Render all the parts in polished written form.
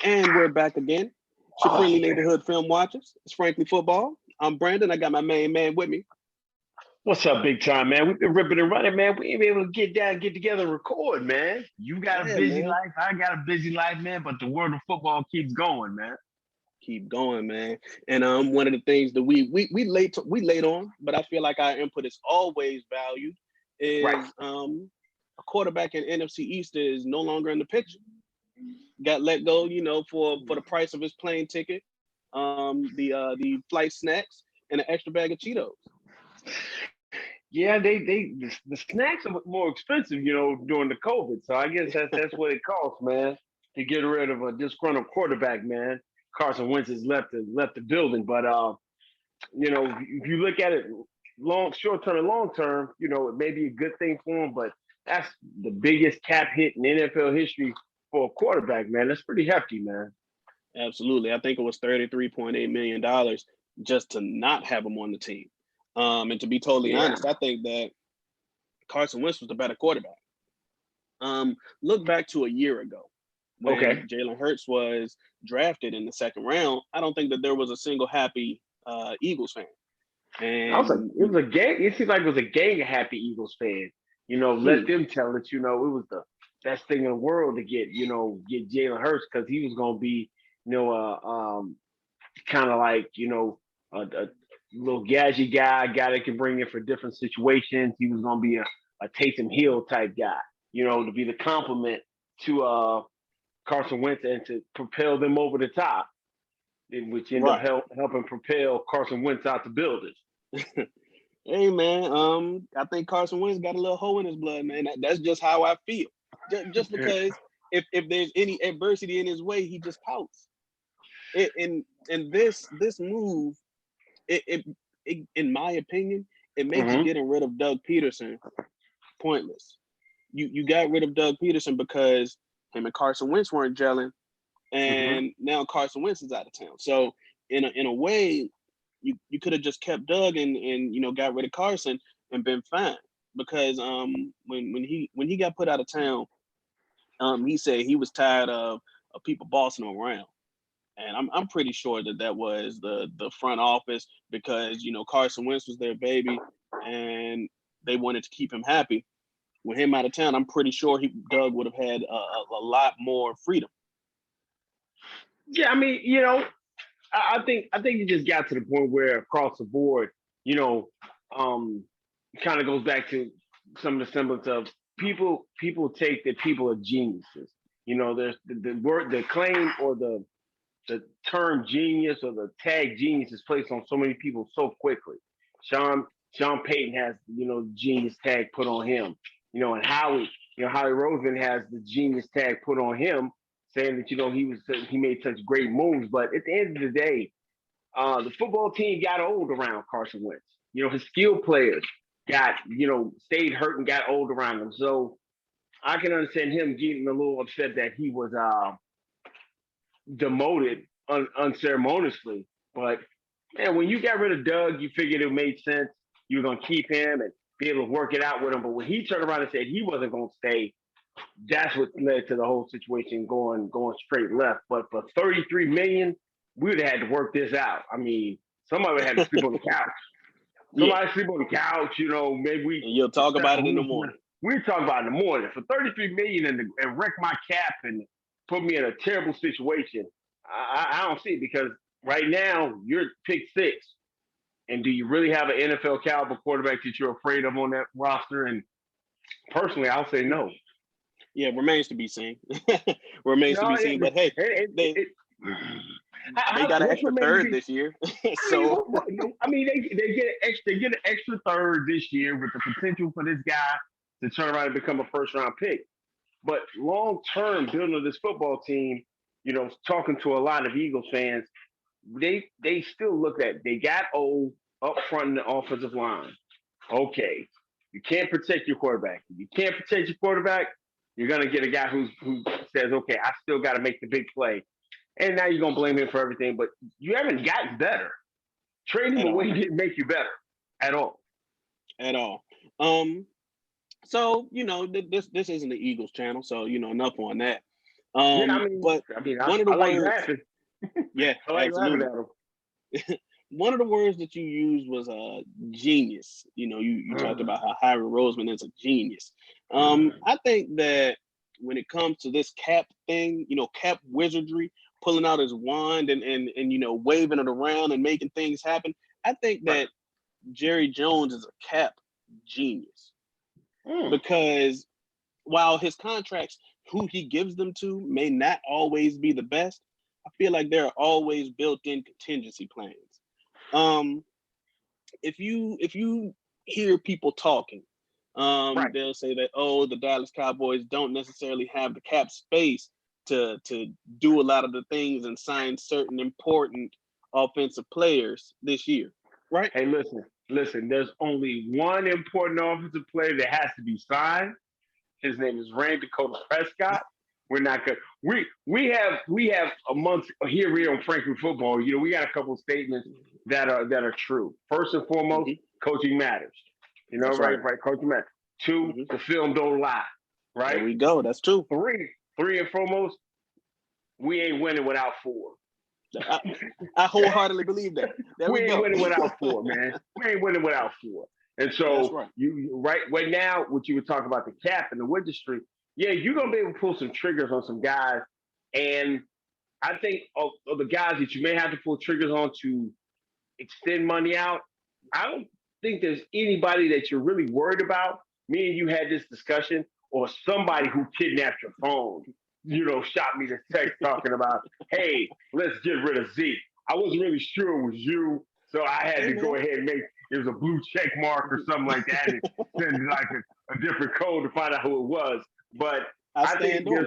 And we're back again. It's your Oh, friendly neighborhood film watchers. It's Frankly Football. I'm Brandon. I got my main man with me. what's up, big time, man? We've been ripping and running, man. We ain't been able to get down, get together, and record, man. You got a Yeah, busy man. life, I got a busy life, man. But the world of football keeps going, man. Keep going, man. And one of the things that we late on, but I feel like our input is always valued, Right. is a quarterback in NFC East is no longer in the picture. Got let go, for the price of his plane ticket, the flight snacks, and an extra bag of Cheetos. Yeah, the snacks are more expensive, during the COVID. So I guess that's what it costs, man, to get rid of a disgruntled quarterback, man. Carson Wentz has left the building, but if you look at it short term and long term, it may be a good thing for him, but that's the biggest cap hit in NFL history for a quarterback, man. That's pretty hefty, man. Absolutely. I think it was $33.8 million just to not have him on the team. And to be totally Yeah. honest, I think that Carson Wentz was the better quarterback. Look back to a year ago when Okay. Jalen Hurts was drafted in the second round. I don't think that there was a single happy Eagles fan. I was like, And it was a gang. It seemed like it was a gang of happy Eagles fans. Let hmm, them tell it. It was the best thing in the world to get Jalen Hurts because he was going to be, kind of like, a little gadget guy that can bring in for different situations. He was going to be a Taysom Hill type guy, to be the complement to Carson Wentz and to propel them over the top, which ended up right. helping propel Carson Wentz out the building. Hey man, I think Carson Wentz got a little hole in his blood, man. That's just how I feel. Just because if there's any adversity in his way, he just pouts. And this move, it, it, in my opinion, it makes Hmm. getting rid of Doug Peterson pointless. You got rid of Doug Peterson because him and Carson Wentz weren't gelling, Hmm. and now Carson Wentz is out of town. So in a way, you could have just kept Doug and got rid of Carson and been fine. Because when he got put out of town, he said he was tired of people bossing him around. And I'm pretty sure that was the front office because Carson Wentz was their baby, and they wanted to keep him happy. With him out of town, I'm pretty sure Doug would have had a lot more freedom. Yeah, I mean, I think it just got to the point where across the board, you know, um, kind of goes back to some of the semblance of people take that people are geniuses. There's the word, the claim, or the term genius or the tag genius is placed on so many people so quickly. Sean Sean Payton has genius tag put on him. And Howie Roseman has the genius tag put on him, saying that he made such great moves. But at the end of the day, the football team got old around Carson Wentz. His skill players got stayed hurt and got old around him. So I can understand him getting a little upset that he was demoted unceremoniously. But man, when you got rid of Doug, you figured it made sense. You were gonna keep him and be able to work it out with him. But when he turned around and said he wasn't gonna stay, that's what led to the whole situation going straight left. But for 33 million, we would have had to work this out. I mean, somebody would have had to sleep on the couch. Yeah, Somebody sleep on the couch. Maybe we and you'll talk start about a it in the roof. morning. We talk about it in the morning for 33 million and wreck my cap and put me in a terrible situation. I don't see it because right now you're pick six, and do you really have an NFL caliber quarterback that you're afraid of on that roster? And personally, I'll say no. Yeah, remains to be seen. Remains to No, be seen. But hey, they it they got an what's extra remaining to third be? this year. I mean, So they get an extra third this year with the potential for this guy to turn around and become a first round pick. But long term, building this football team, talking to a lot of Eagles fans, they still look at they got old up front in the offensive line. Okay, you can't protect your quarterback. If you can't protect your quarterback, you're gonna get a guy who says, okay, I still got to make the big play, and now you're gonna blame him for everything. But you haven't gotten better. Trading him at away all, didn't make you better at all. at all. Um, so this isn't the Eagles channel, so enough on that. Yeah, But one of the I like words, laughing. yeah, I like laughing absolutely. at them. One of the words that you used was genius. You talked about how Harry Roseman is a genius. I think that when it comes to this cap thing, cap wizardry, pulling out his wand and waving it around and making things happen. I think Right. that Jerry Jones is a cap genius Mm. because while his contracts, who he gives them to, may not always be the best, I feel like there are always built-in contingency plans. Um, if you hear people talking, Right. they'll say that, oh, the Dallas Cowboys don't necessarily have the cap space to do a lot of the things and sign certain important offensive players this year, right? Hey, listen. There's only one important offensive player that has to be signed. His name is Randy Dakota Prescott. We're not good. We have amongst here on Franklin football. We got a couple of statements that are true. First and foremost, Hmm. coaching matters. That's Right, right. right. Coaching matters. Two, Hmm. the film don't lie. There Right. we go. That's true. Three and foremost, we ain't winning without four. I, I wholeheartedly believe that. There We we ain't go. winning without four, man. We ain't winning without four. And That's so right. right now, what you were talking about the cap and the win streak, yeah, you're gonna be able to pull some triggers on some guys. And I think of the guys that you may have to pull triggers on to extend money out, I don't think there's anybody that you're really worried about. Me and you had this discussion, or somebody who kidnapped your phone, shot me the text talking about, hey, let's get rid of Zeke. I wasn't really sure it was you, so I had Hey to go man. ahead and make it was a blue check mark or something like that and send like a different code to find out who it was. But I I think stand on it.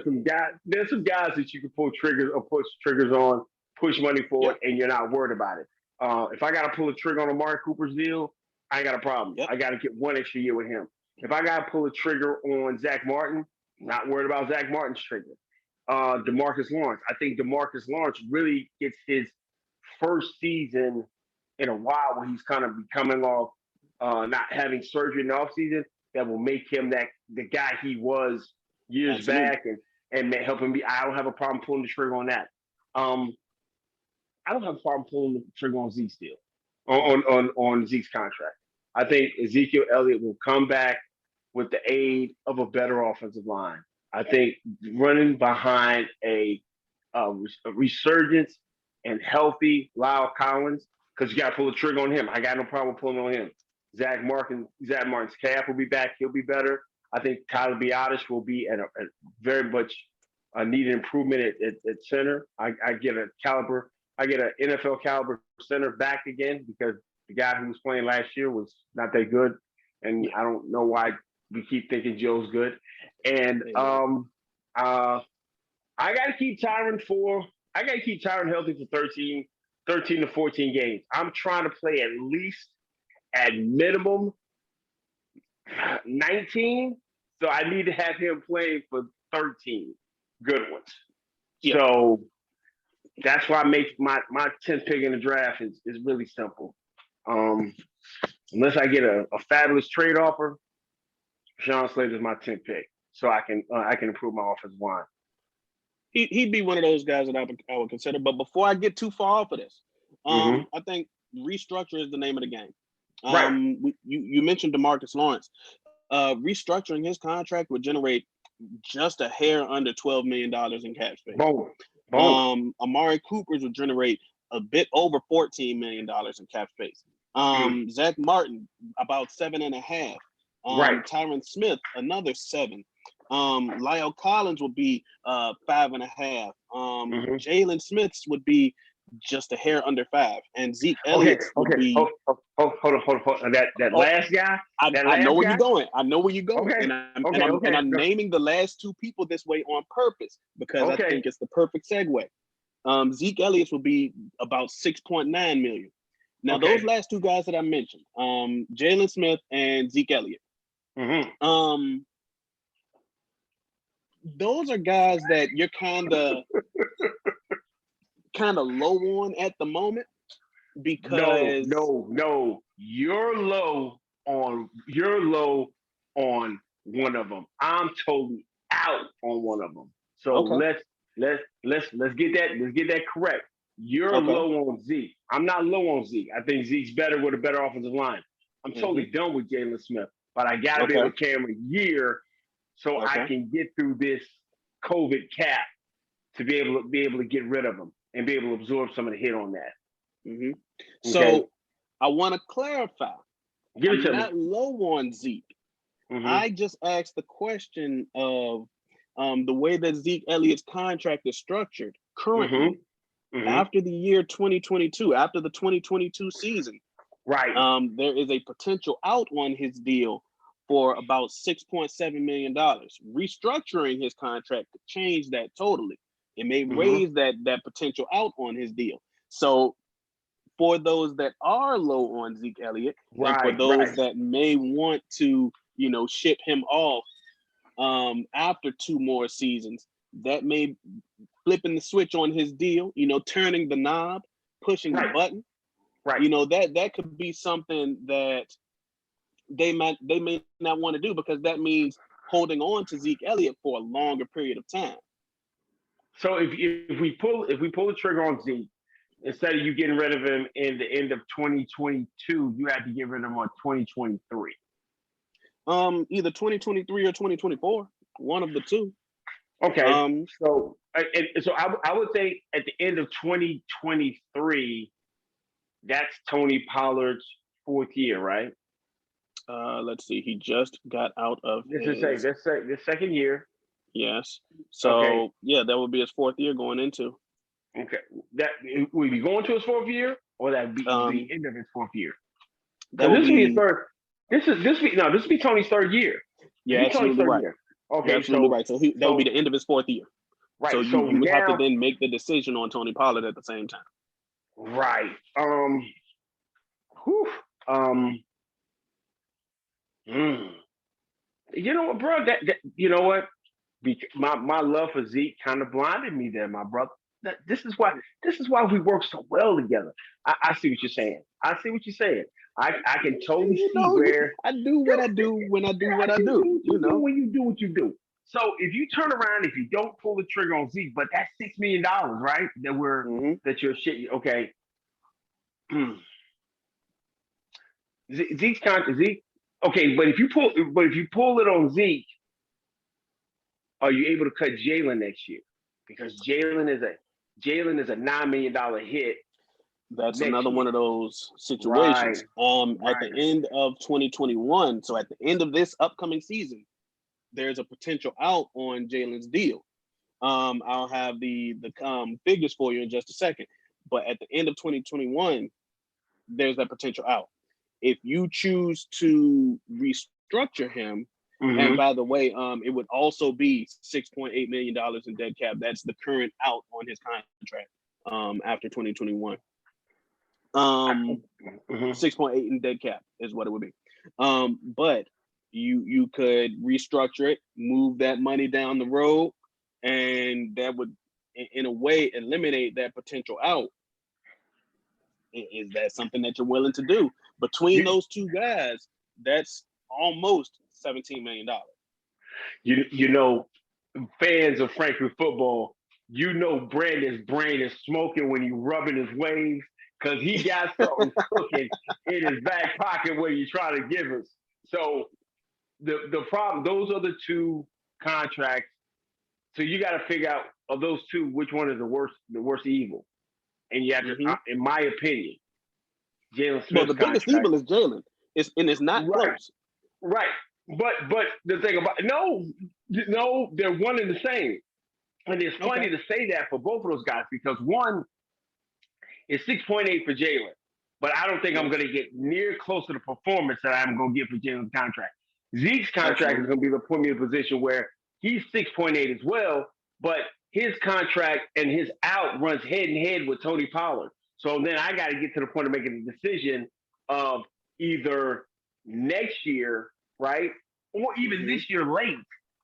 there's some guys that you can pull triggers or push triggers on, push money forward, Yep. and you're not worried about it. If I got to pull a trigger on Amari Cooper's deal, I ain't got a problem. Yep. I got to get one extra year with him. If I got to pull a trigger on Zach Martin, not worried about Zach Martin's trigger. Demarcus Lawrence. I think Demarcus Lawrence really gets his first season in a while where he's kind of coming off not having surgery in the offseason that will make him the guy he was years Absolutely. back and help him be. I don't have a problem pulling the trigger on that. Um, I don't have a problem pulling the trigger on Zeke's deal, on Zeke's contract. I think Ezekiel Elliott will come back with the aid of a better offensive line. I think running behind a resurgence and healthy Lyle Collins, because you got to pull the trigger on him. I got no problem pulling on him. Zach Martin's calf will be back. He'll be better. I think Tyler Biotis will be at a very much needed improvement at center. I get a caliber. I get an NFL caliber center back again because the guy who was playing last year was not that good, and Yeah. I don't know why we keep thinking Joe's good. And Hey man. uh, I got to keep Tyron for. I got to keep Tyron healthy for 13 to 14 games. I'm trying to play at least at minimum 19. So I need to have him playing for 13 good ones. Yeah. So that's why I make my 10th pick in the draft is really simple. Um, unless I get a fabulous trade offer, Sean Slater is my 10th pick, so I can improve my offensive line. He'd be one of those guys that I would consider. But before I get too far off of this, Mm-hmm. I think restructure is the name of the game. Right. You mentioned Demarcus Lawrence. Restructuring his contract would generate just a hair under $12 million in cap space. Boom. Boom. Amari Cooper's would generate a bit over $14 million in cap space. Mm. Zach Martin about 7.5. Right. Tyron Smith another 7. Lyle Collins would be 5.5. Mm-hmm. Jalen Smith's would be just a hair under 5, and Zeke Okay. Elliott's would Okay. be. Hold on. That Oh, last guy. That I know last where you're guy. going. I know where you're going, Okay. and I'm and Okay. I'm and Okay. I'm naming the last two people this way on purpose because I Okay. think it's the perfect segue. Zeke Elliott's will be about 6.9 million. Now, those Okay. last two guys that I mentioned, Jalen Smith and Zeke Elliott, Mm-hmm. um, those are guys that you're kind of low on at the moment No. because No. No. You're low on one of them. I'm totally out on one of them. So okay, let's get that correct. You're Okay. low on Zeke. I'm not low on Zeke. I think Zeke's better with a better offensive line. I'm Hmm. totally done with Jalen Smith, but I got to be able Okay. to carry him a year so I Okay. can get through this COVID cap to be able to get rid of him and be able to absorb some of the hit on that. Hmm. Okay, So I want to clarify. give it I'm to me. not low on Zeke. Hmm. I just asked the question of the way that Zeke Elliott's contract is structured Hmm. currently Hmm. after the year 2022, after the 2022 season. Right, There is a potential out on his deal for about $6.7 million. Restructuring his contract to change that totally. It may hmm, raise that potential out on his deal. So for those that are low on Zeke Elliott, and for right, those right, that may want to, ship him off after two more seasons, that may flipping the switch on his deal, turning the knob, pushing the right, button, right. that could be something that they may not want to do, because that means holding on to Zeke Elliott for a longer period of time. So if we pull the trigger on Zeke, instead of you getting rid of him in the end of 2022, you had to get rid of him on 2023. Either 2023 or 2024, one of the two. Okay, Um, so I would say at the end of 2023, that's Tony Pollard's fourth year, right? let's see, he just got out of This is say his this say the second year. yes. Okay, So yeah, that would be his fourth year going into. okay, that would be going to his fourth year, or that be the Um, end of his fourth year. that Because will this will be his be third. This will be Tony's third year. This You're will be Tony's absolutely third right. year. You're Okay, absolutely so right. So that would be so the end of his fourth year. So right. you So you would have to now, then make the decision on Tony Pollard at the same time. right. Whew, um, hmm. You know what, bro? That you know what? My love for Zeke kind of blinded me there, my brother. This is why we work so well together. I see what you're saying. I see what you're saying. I can totally You see know, where I do what I do when I do what I you do. do what you do when you do what you do. So if you turn around, if you don't pull the trigger on Zeke, but that's $6 million, right? Hmm. That you're shit. Okay, Zeke's contract. Zeke. Okay, but if you pull it on Zeke, are you able to cut Jalen next year? Because Jalen is a $9 million hit That's next another year. one of those Right, situations. At the right. end of 2021, so at the end of this upcoming season, there's a potential out on Jalen's deal. I'll have the figures for you in just a second. But at the end of 2021, there's that potential out. If you choose to restructure him, and Hmm. by the way, it would also be $6.8 million in dead cap. That's the current out on his contract after 2021. Um, Hmm. 6.8 in dead cap is what it would be. But you could restructure it, move that money down the road, and that would, in a way, eliminate that potential out. Is that something that you're willing to do? Between You, those two guys, that's almost $17 million. you know, fans of Franklin football, Brandon's brain is smoking when he's rubbing his waves because he got something cooking in his back pocket where you're trying to give us. So the problem, those are the two contracts. So you got to figure out of those two which one is the worst evil. And you have to, Hmm. in my opinion, Jalen Well, Smith's the biggest contract. evil is Jalen. It's not Right, close. right. But the thing about no, they're one and the same. And it's funny Okay. to say that for both of those guys because one is 6.8 for Jalen, but I don't think I'm Yes, going to get near close to the performance that I'm going to get for Jalen's contract. Zeke's contract is absolutely. going to be the put me in a position where he's 6.8 as well, but his contract and his out runs head and head with Tony Pollard. So then I got to get to the point of making a decision of either next year, right, or even Hmm. this year late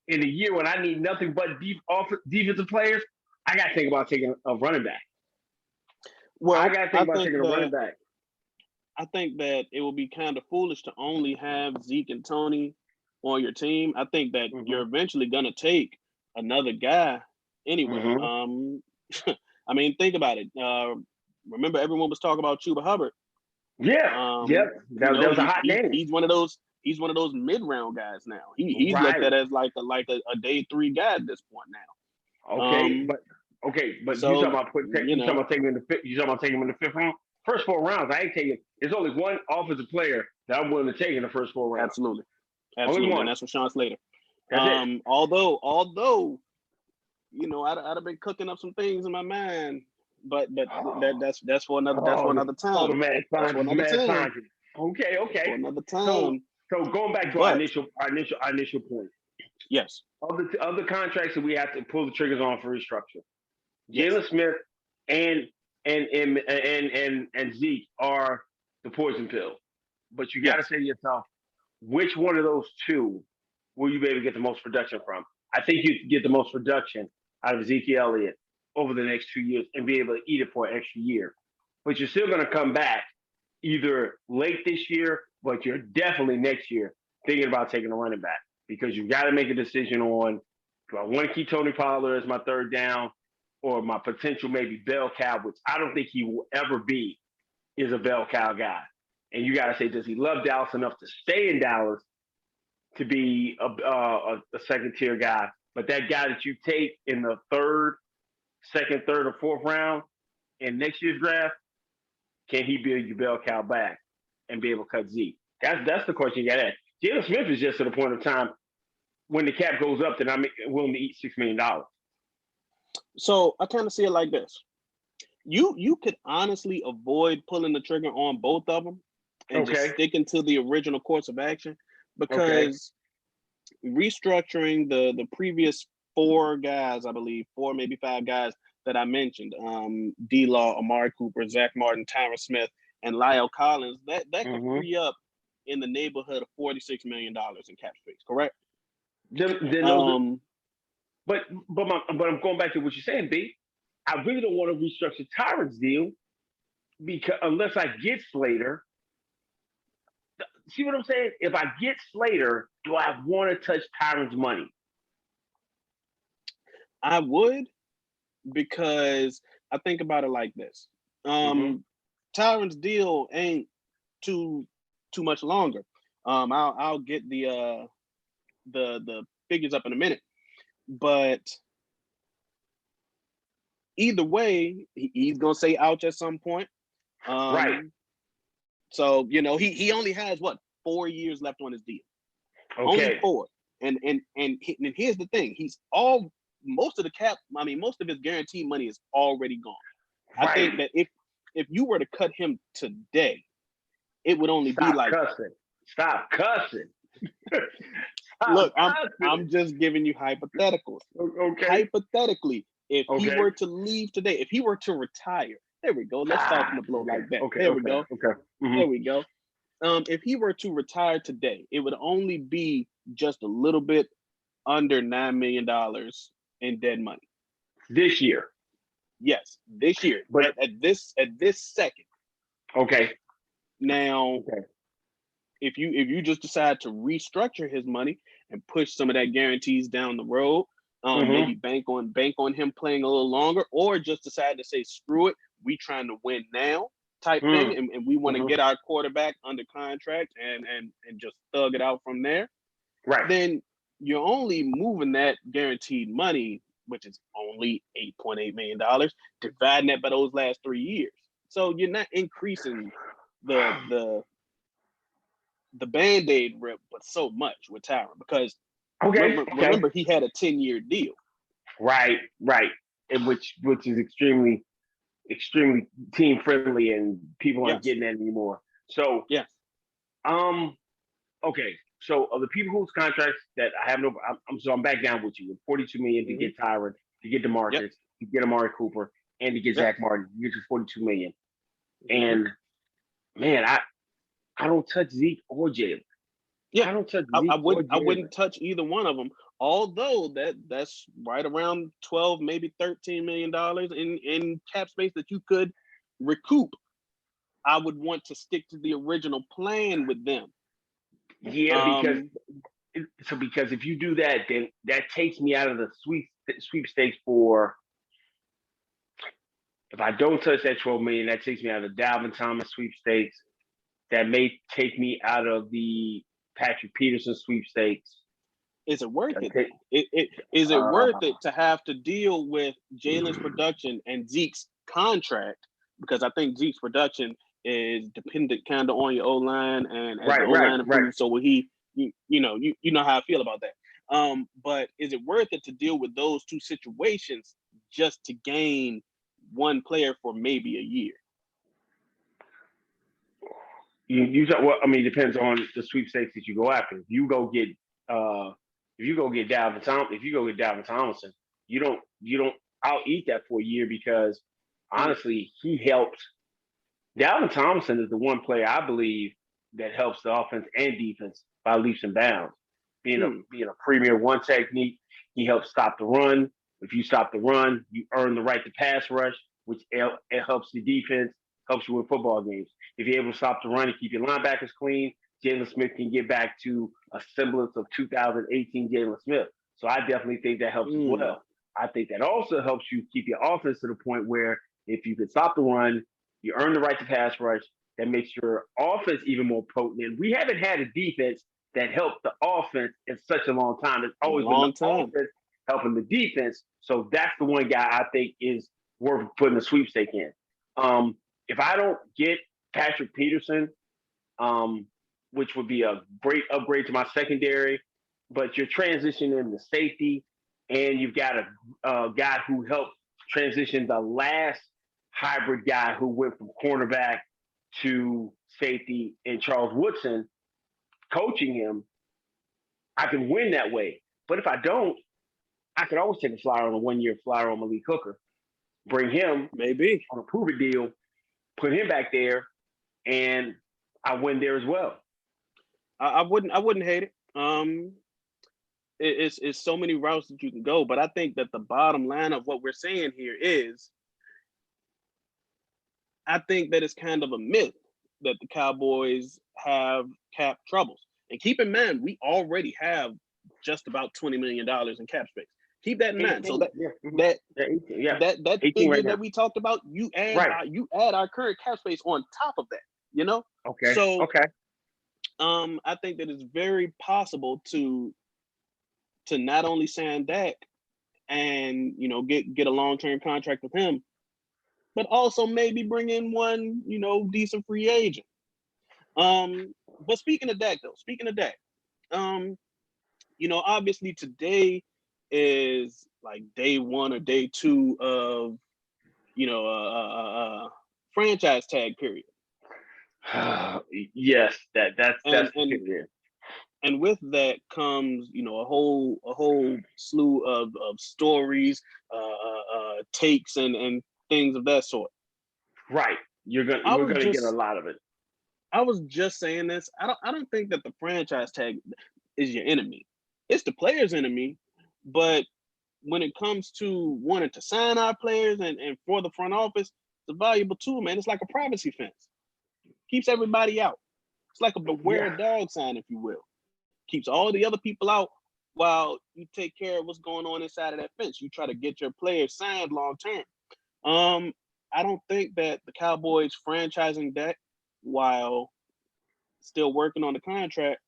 in the year when I need nothing but defensive players. I got to think about taking a running back. I Well, got to think about taking a running back. I think that it would be kind of foolish to only have Zeke and Tony on your team. I think that Hmm. you're eventually gonna take another guy Anyway, Mm-hmm. I mean, think about it. Remember, everyone was talking about Chuba Hubbard. Yeah. Yep. You That know, was a hot name. he's one of those mid round guys now. He's looked Right. at as like a day 3 guy at this point now. Okay. But you talking So about you you talking know, about taking him in the fifth? You talking about taking him in the fifth round? First 4 rounds, I ain't taking. There's only one offensive player that I'm willing to take in the first 4 rounds. absolutely, Only absolutely, and one. that's Rashawn Slater. That's it. Although you know, I'd have been cooking up some things in my mind, but that's for another The time. mad That's for scientist, another mad time. scientist. Okay, That's okay. for another So time. so going back to But our initial point. yes, Of the contracts that we have to pull the triggers on for restructure, yes, Jalen Smith and and Zeke are the poison pill. But you got to yes. say to yourself, which one of those two will you be able to get the most production from? I think you can get the most production out of Ezekiel Elliott over the next 2 years and be able to eat it for an extra year. But you're still going to come back either late this year, but you're definitely next year thinking about taking a running back because you've got to make a decision on do I want to keep Tony Pollard as my third down or my potential maybe bell cow, which I don't think he will ever be, is a bell cow guy. And you got to say, does he love Dallas enough to stay in Dallas to be a second tier guy? But that guy that you take in the second, third, or fourth round in next year's draft, can he build your bell cow back and be able to cut Zeke? That's the question you got to ask. Jalen Smith is just at a point of time when the cap goes up that I'm willing to eat $6 million. So I kind of see it like this. You could honestly avoid pulling the trigger on both of them and just Okay. sticking to the original course of action Okay. because restructuring the previous 4 guys, I believe 4 maybe 5 guys that I mentioned, D Law, Amari Cooper, Zach Martin, Tyron Smith, and Lyle Collins, that could Mm-hmm. free up in the neighborhood of $46 million in cap space, correct? Then those, Um, but I'm going back to what you're saying, B. I really don't want to restructure Tyron's deal because unless I get Slater, see what I'm saying? If I get Slater, do I want to touch Tyron's money? I would because I think about it like this. Mm-hmm. Tyron's deal ain't too much longer. I'll get the figures up in a minute, but either way, he's gonna say ouch at some point. Right. So you know he only has what 4 years left on his deal, only Okay. 4. And here's the thing: most of the cap. I mean, most of his guaranteed money is already gone. I Right. think that if you were to cut him today, it would only be Stop like, cussing. Stop cussing. look, Stop cussing. I'm just giving you hypotheticals. Okay. Hypothetically, if he Okay. were to leave today, if he were to retire, there we go. Let's soften the blow Okay. like that. Okay. There we Okay. go. Okay. Mm-hmm. There we go. If he were to retire today, it would only be just a little bit under $9 million in dead money. This year. Yes, this year. But At this second. okay. Now, Okay. if you just decide to restructure his money and push some of that guarantees down the road, Mm-hmm. maybe bank on him playing a little longer, or just decide to say screw it, we trying to win now type thing, and we want to Mm-hmm. get our quarterback under contract and just thug it out from there, Right. then you're only moving that guaranteed money, which is only $8.8 million, dividing that by those last 3 years. So you're not increasing the Band-Aid rip, but so much with Tyron because Okay. Okay. remember he had a 10-year deal. Right. Right. And which is extremely team friendly, and people aren't Yes, getting that anymore. So yes, um okay. So of the people whose contracts that I have I'm back down with you with 42 million to hmm get Tyron, to get yep, DeMarcus, to get Amari Cooper, and to get yep, Zach Martin. You get your 42 million. hmm And man, I don't touch Zeke or Jalen. yeah. I don't touch I Zeke or wouldn't Jalen. touch either one of them. Although that's right around 12, maybe $13 million in cap space that you could recoup. I would want to stick to the original plan with them. Yeah, Um, because if you do that, then that takes me out of the sweet sweepstakes for, if I don't touch that 12 million, that takes me out of the Dalvin Thomas sweepstakes. That may take me out of the Patrick Peterson sweepstakes. Is it worth That it take, though? Is it uh, worth it to have to deal with Jalen's production and Zeke's contract? Because I think Zeke's production is dependent kind of on your O line, and as the O line right. improves, so will he. You know how I feel about that. But is it worth it to deal with those two situations just to gain one player for maybe a year? Well, I mean, it depends on the sweepstakes that you go after. Uh, if you go get Dalvin Tomlinson, you don't I'll eat that for a year because Mm, honestly, he helped. Dalvin Tomlinson is the one player I believe that helps the offense and defense by leaps and bounds. mm, Being a premier one technique, he helps stop the run. If you stop the run, you earn the right to pass rush, which it helps the defense, helps you win football games. If you're able to stop the run and keep your linebackers clean, Jalen Smith can get back to a semblance of 2018 Jalen Smith. So I definitely think that helps as mm. well. I think that also helps you keep your offense to the point where if you can stop the run, you earn the right to pass rush. That makes your offense even more potent. And we haven't had a defense that helped the offense in such a long time. It's In a always been the long time. offense helping the defense. So that's the one guy I think is worth putting a sweepstake in. If I don't get Patrick Peterson, um, which would be a great upgrade to my secondary, but you're transitioning into safety, and you've got a guy who helped transition the last hybrid guy who went from cornerback to safety and Charles Woodson coaching him, I can win that way. But if I don't, I could always take a flyer on a 1 year flyer on Malik Hooker, bring him Maybe. on a prove it deal, put him back there, and I win there as well. I wouldn't hate it. It's so many routes that you can go, but I think that the bottom line of what we're saying here is, I think that it's kind of a myth that the Cowboys have cap troubles. And keep in mind, we already have just about $20 million in cap space. Keep that in mind. So 18, yeah, that yeah, 18, yeah, that 18 figure right that now. we talked about, Right. you add our current cap space on top of that. You know, Okay. so Okay. I think that it's very possible to not only sign Dak and get a long term contract with him, but also maybe bring in one decent free agent. But speaking of Dak, um, obviously today is like day one or day two of franchise tag period, Yes, that's and the and thing there. and with that comes a whole slew of stories, takes, and things of that sort. Right. I We're was gonna get a just lot of it. I was just saying this. I don't think that the franchise tag is your enemy. It's the player's enemy, but when it comes to wanting to sign our players and for the front office, it's a valuable tool, man. It's like a privacy fence. Keeps everybody out. It's like a beware Yeah. a dog sign, if you will. Keeps all the other people out while you take care of what's going on inside of that fence. You try to get your players signed long term. Um, I don't think that the Cowboys franchising Dak while still working on the contract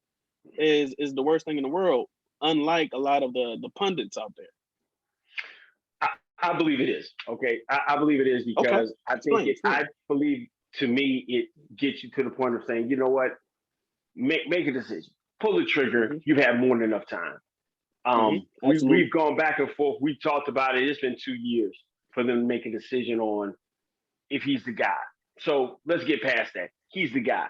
is the worst thing in the world. Unlike a lot of the pundits out there. I believe it is. Okay. I believe it is Okay, because I think explain. I believe to me it gets you to the point of saying, you know what, make a decision, pull the trigger. Hmm. You've had more than enough time. Hmm. We've Absolutely. gone back and forth. We talked about it. It's been 2 years for them to make a decision on if he's the guy. So let's get past that. He's the guy.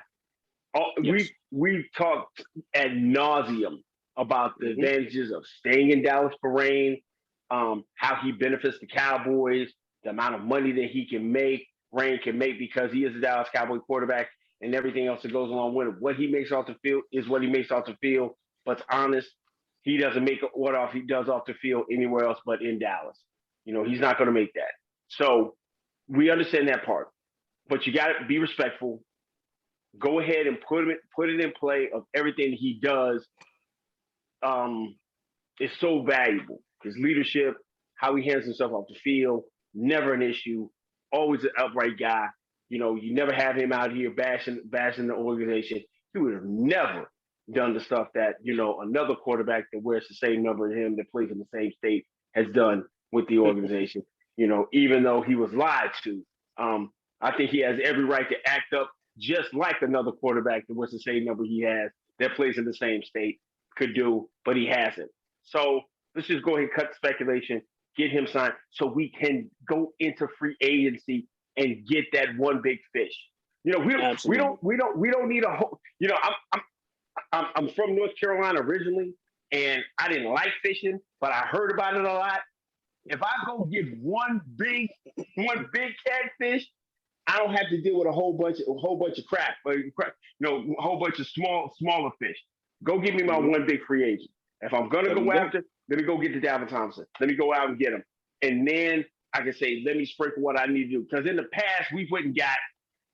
Yes. We've talked ad nauseum about the Hmm. advantages of staying in Dallas for Rain, how he benefits the Cowboys, the amount of money that he can make, Rain can make because he is a Dallas Cowboy quarterback, and everything else that goes along with it. What he makes off the field is what he makes off the field. But it's honest, he doesn't make what off he does off the field anywhere else but in Dallas. He's not going to make that. So we understand that part, but you got to be respectful. Go ahead and put it in play of everything he does. Um, is so valuable. His leadership, how he handles himself off the field, never an issue, always an upright guy. You never have him out here bashing the organization. He would have never done the stuff that another quarterback that wears the same number as him that plays in the same state has done with the organization. Even though he was lied to, I think he has every right to act up just like another quarterback that wears the same number he has that plays in the same state could do, but he hasn't. So let's just go ahead and cut speculation, get him signed, so we can go into free agency and get that one big fish. Absolutely. We don't need a whole. I'm from North Carolina originally, and I didn't like fishing, but I heard about it a lot. If I go get one big catfish, I don't have to deal with a whole bunch of crap, a whole bunch of smaller fish. Go give me my Mhm. one big free agent. If I'm gonna There go you go. after, let me go get the Dalvin Thompson. Let me go out and get him, and then I can say, let me sprinkle what I need to do. Because in the past, we wouldn't got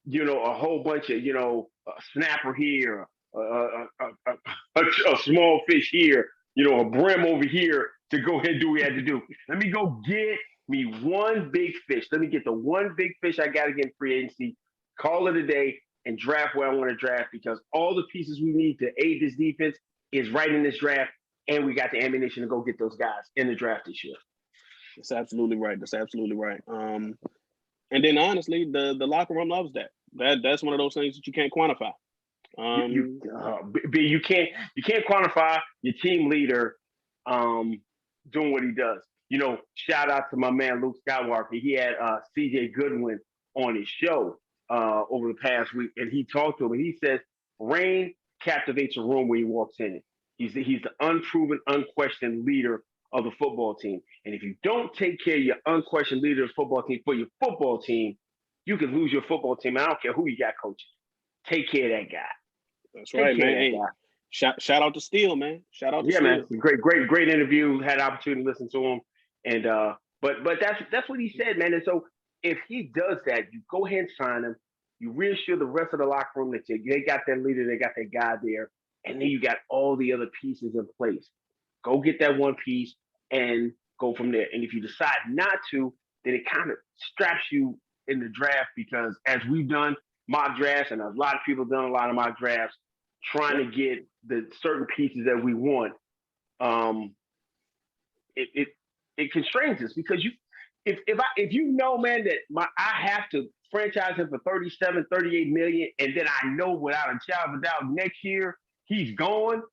a whole bunch of a snapper here, a small fish here, a brim over here to go ahead and do what we had to do. Let me go get me one big fish. Let me get the one big fish I got to get in free agency, call it a day, and draft where I want to draft because all the pieces we need to aid this defense is right in this draft, and we got the ammunition to go get those guys in the draft this year. That's absolutely right. That's absolutely right. And then honestly, the locker room loves that. That's one of those things that you can't quantify. You can't quantify your team leader doing what he does. Shout out to my man Luke Skywalker. He had CJ Goodwin on his show over the past week, and he talked to him, and he says Rain captivates a room when he walks in it. He's the unproven, unquestioned leader of the football team. And if you don't take care of your unquestioned leader of the football team for your football team, you can lose your football team. I don't care who you got coaching. Take care of that guy. That's Take right, care man. of that Hey, guy. shout out to Steele, man. Shout out to Yeah, man. Steele. Great interview. Had the opportunity to listen to him. And but that's what he said, man. And so if he does that, you go ahead and sign him. You reassure the rest of the locker room that they got that leader, they got that guy there, and then you got all the other pieces in place. Go get that one piece and go from there. And if you decide not to, then it kind of straps you in the draft because as we've done mock drafts and a lot of people have done a lot of mock drafts, trying to get the certain pieces that we want, um, it constrains us because if you know, man, that I have to franchise him for 37, 38 million, and then I know without a child of a doubt next year he's gone,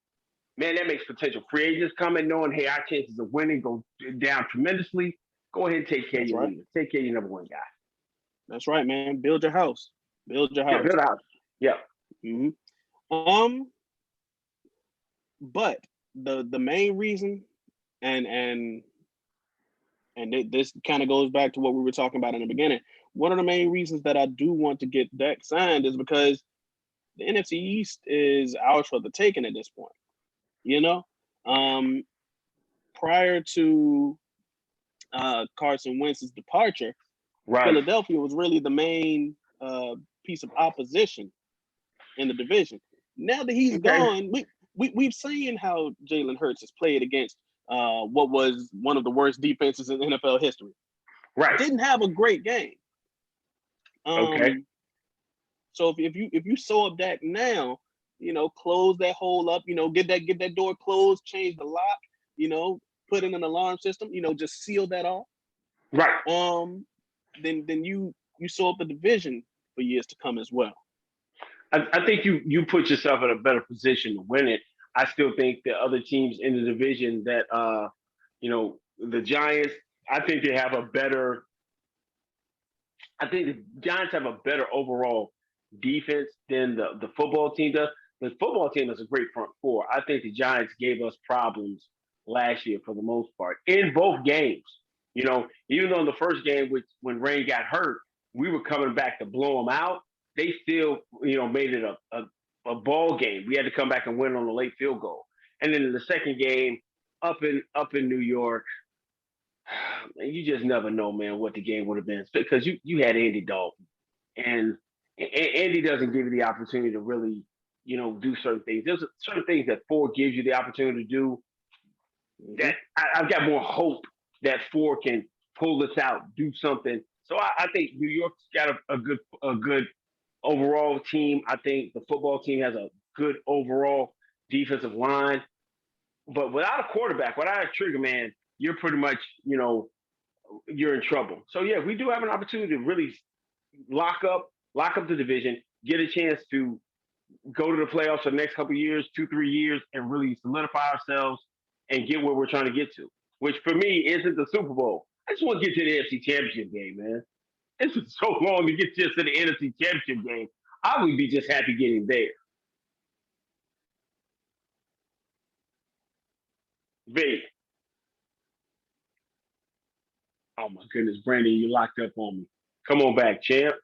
man, that makes potential free agents coming, knowing, hey, our chances of winning go down tremendously. Go ahead and take care of That's your right. leader. Take care of your number one guy. That's right, man. Build your house. Build your Yeah, house. build a house. Yeah. hmm Um, but the main reason, and this kind of goes back to what we were talking about in the beginning. One of the main reasons that I do want to get Dak signed is because the NFC East is ours for the taking at this point. You know, um, prior to Carson Wentz's departure, Right. Philadelphia was really the main piece of opposition in the division. Now that he's Okay. gone, we've seen how Jalen Hurts has played against what was one of the worst defenses in NFL history. Right. Didn't have a great game. Okay. So if you sew up Dak now, close that hole up, get that door closed, change the lock, put in an alarm system, just seal that off. Right. Then you sew up the division for years to come as well. I think you put yourself in a better position to win it. I still think the other teams in the division that the Giants, I think they have a better I think the Giants have a better overall defense than the football team does. The football team is a great front four. I think the Giants gave us problems last year for the most part in both games. Even though in the first game, when Rain got hurt, we were coming back to blow them out. They still, made it a ball game. We had to come back and win on a late field goal. And then in the second game, up in New York, you just never know, man, what the game would have been because you had Andy Dalton, and Andy doesn't give you the opportunity to really, do certain things. There's certain things that Ford gives you the opportunity to do hmm that I've got more hope that four can pull this out, do something. So I think New York's got a good overall team. I think the football team has a good overall defensive line. But without a quarterback, without a trigger man, you're pretty much, you're in trouble. So yeah, we do have an opportunity to really lock up the division, get a chance to go to the playoffs for the next couple of years, 2, 3 years, and really solidify ourselves and get where we're trying to get to. Which for me isn't the Super Bowl. I just want to get to the NFC Championship game, man. It's been so long to get just to the NFC Championship game. I would be just happy getting there. V. Oh my goodness, Brandon, you locked up on me. Come on back, champ.